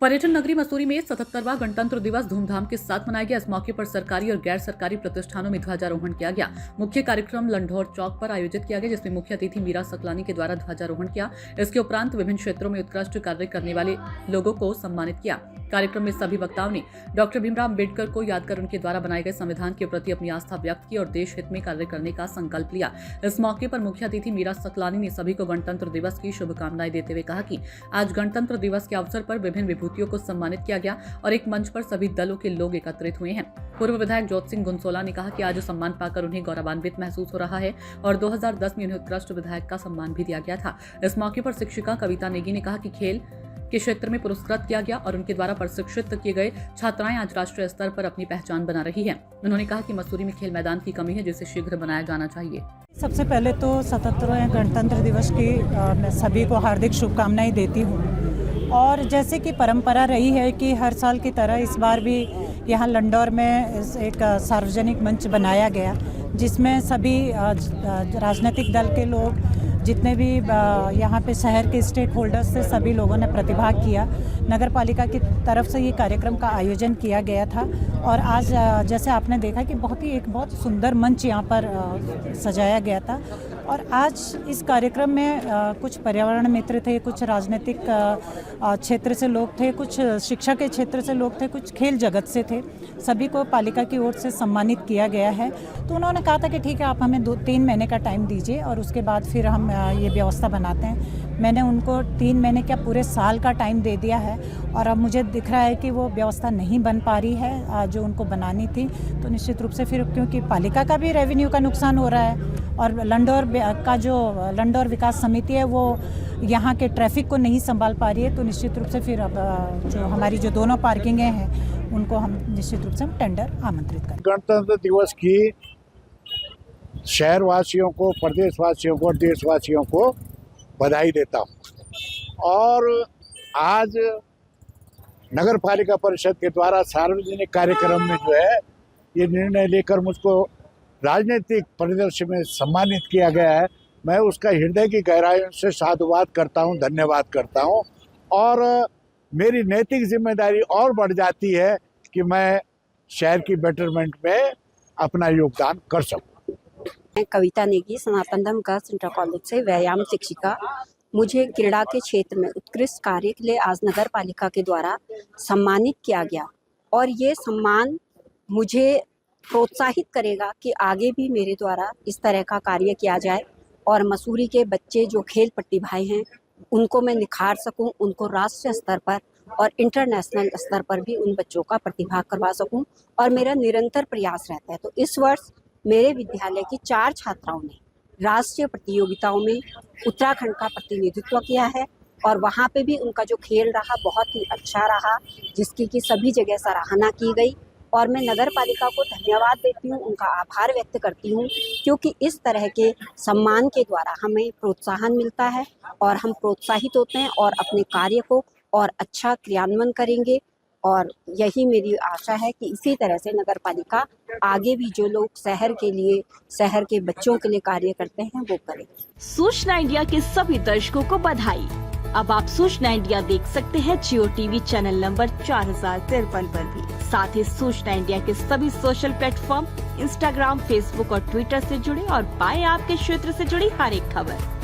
पर्यटन नगरी मसूरी में 77वां गणतंत्र दिवस धूमधाम के साथ मनाया गया। इस मौके पर सरकारी और गैर सरकारी प्रतिष्ठानों में ध्वजारोहण किया गया। मुख्य कार्यक्रम लंढौर चौक पर आयोजित किया गया, जिसमें मुख्य अतिथि मीरा सकलानी के द्वारा ध्वजारोहण किया। इसके उपरांत विभिन्न क्षेत्रों में उत्कृष्ट कार्य करने वाले लोगों को सम्मानित किया। कार्यक्रम में सभी वक्ताओं ने डॉक्टर भीमराव अम्बेडकर को याद कर उनके द्वारा बनाए गए संविधान के प्रति अपनी आस्था व्यक्त की और देश हित में कार्य करने का संकल्प लिया। इस मौके पर मुख्य अतिथि मीरा सकलानी ने सभी को गणतंत्र दिवस की शुभकामनाएं देते हुए कहा कि आज गणतंत्र दिवस के अवसर पर विभिन्न विभूतियों को सम्मानित किया गया और एक मंच पर सभी दलों के लोग एकत्रित हुए हैं। पूर्व विधायक ज्योत सिंह गुनसोला ने कहा कि आज सम्मान पाकर उन्हें गौरवान्वित महसूस हो रहा है और 2010 में उन्हें उत्कृष्ट विधायक का सम्मान भी दिया गया था। इस मौके पर शिक्षिका कविता नेगी ने कहा कि खेल के क्षेत्र में पुरस्कृत किया गया और उनके द्वारा प्रशिक्षित किए गए छात्राएं आज राष्ट्रीय स्तर पर अपनी पहचान बना रही हैं। उन्होंने कहा कि मसूरी में खेल मैदान की कमी है, जिसे शीघ्र बनाया जाना चाहिए। सबसे पहले तो 77वें गणतंत्र दिवस की मैं सभी को हार्दिक शुभकामनाएं देती हूं। और जैसे कि परंपरा रही है कि हर साल की तरह इस बार भी यहाँ लंढौर में एक सार्वजनिक मंच बनाया गया, जिसमें सभी राजनीतिक दल के लोग, जितने भी यहाँ पे शहर के स्टेक होल्डर्स थे, सभी लोगों ने प्रतिभाग किया। नगर पालिका की तरफ से ये कार्यक्रम का आयोजन किया गया था और आज जैसे आपने देखा कि एक बहुत सुंदर मंच यहाँ पर सजाया गया था। और आज इस कार्यक्रम में कुछ पर्यावरण मित्र थे, कुछ राजनीतिक क्षेत्र से लोग थे, कुछ शिक्षा के क्षेत्र से लोग थे, कुछ खेल जगत से थे। सभी को पालिका की ओर से सम्मानित किया गया है। तो उन्होंने कहा था कि ठीक है, आप हमें 2-3 महीने का टाइम दीजिए और उसके बाद फिर हम ये व्यवस्था बनाते हैं। मैंने उनको 3 महीने क्या पूरे साल का टाइम दे दिया है और अब मुझे दिख रहा है कि वो व्यवस्था नहीं बन पा रही है जो उनको बनानी थी। तो निश्चित रूप से फिर, क्योंकि पालिका का भी रेवेन्यू का नुकसान हो रहा है और लंढौर का जो लंढौर विकास समिति है वो यहाँ के ट्रैफिक को नहीं संभाल पा रही है, तो निश्चित रूप से फिर अब जो हमारी जो दोनों पार्किंगें हैं उनको हम निश्चित रूप से टेंडर आमंत्रित करें। गणतंत्र दिवस की शहरवासियों को, प्रदेशवासियों को, देशवासियों को बधाई देता हूँ। और आज नगर पालिका परिषद के द्वारा सार्वजनिक कार्यक्रम में जो है ये निर्णय लेकर मुझको राजनीतिक परिदृश्य में सम्मानित किया गया है, मैं उसका हृदय की गहराइयों से साधुवाद करता हूँ, धन्यवाद करता हूँ। और मेरी नैतिक जिम्मेदारी और बढ़ जाती है कि मैं शहर की बेटरमेंट में अपना योगदान कर सकूँ। मैं कविता नेगी, सनातन धर्म का सेंट्रल कॉलेज से व्यायाम शिक्षिका। मुझे क्रीड़ा के क्षेत्र में उत्कृष्ट कार्य के लिए आज नगर पालिका के द्वारा सम्मानित किया गया और ये सम्मान मुझे प्रोत्साहित करेगा कि आगे भी मेरे द्वारा इस तरह का कार्य किया जाए और मसूरी के बच्चे जो खेल प्रतिभाएं हैं उनको मैं निखार सकूं, उनको राष्ट्रीय स्तर पर और इंटरनेशनल स्तर पर भी उन बच्चों का प्रतिभाग करवा सकूं और मेरा निरंतर प्रयास रहता है। तो इस वर्ष मेरे विद्यालय की 4 छात्राओं ने राष्ट्रीय प्रतियोगिताओं में उत्तराखंड का प्रतिनिधित्व किया है और वहाँ पे भी उनका जो खेल रहा बहुत ही अच्छा रहा, जिसकी कि सभी जगह सराहना की गई। और मैं नगर पालिका को धन्यवाद देती हूँ, उनका आभार व्यक्त करती हूँ, क्योंकि इस तरह के सम्मान के द्वारा हमें प्रोत्साहन मिलता है और हम प्रोत्साहित होते हैं और अपने कार्य को और अच्छा क्रियान्वयन करेंगे। और यही मेरी आशा है कि इसी तरह से नगर पालिका आगे भी जो लोग शहर के लिए, शहर के बच्चों के लिए कार्य करते हैं वो करें। सूचना इंडिया के सभी दर्शकों को बधाई। अब आप सूचना इंडिया देख सकते हैं जियो टीवी चैनल नंबर 4053 पर भी। साथ ही सूचना इंडिया के सभी सोशल प्लेटफॉर्म इंस्टाग्राम, फेसबुक और ट्विटर से जुड़े और पाएं आपके क्षेत्र से जुड़ी हर एक खबर।